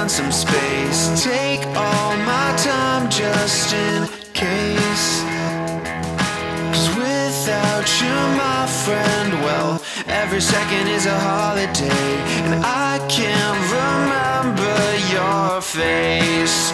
find some space. Take all my time just in case. 'Cause without you, my friend, well, every second is a holiday, and I can't remember your face.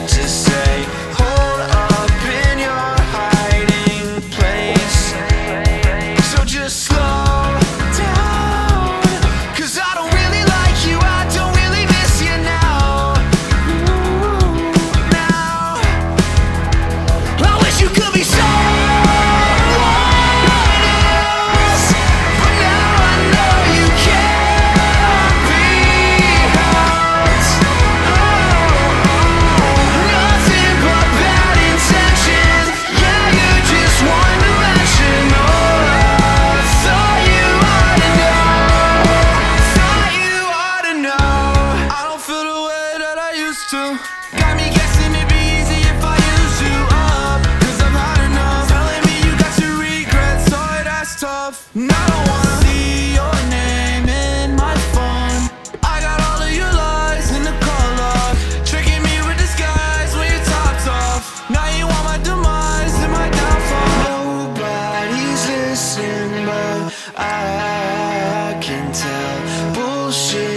To say, hold up in your hiding place. So just slow down, 'cause I don't really like you, I don't really miss you now. Now I wish you could be someone else, but now I know you can't be helped. Nothing but bad intentions. Yeah, you're just one dimensional. I thought you ought to know. Thought you ought to know. I don't feel the way that I used to. Got me guessing it'd be easy if I used you up. 'Cause I've had enough. Telling me you got your regrets, so that's tough. And I don't wanna see your name in my phone. I got all of your lies in the call log, tricking me with disguise when your top's off. Now you want my demise and my downfall. Nobody's listening, but I can tell. Bullshit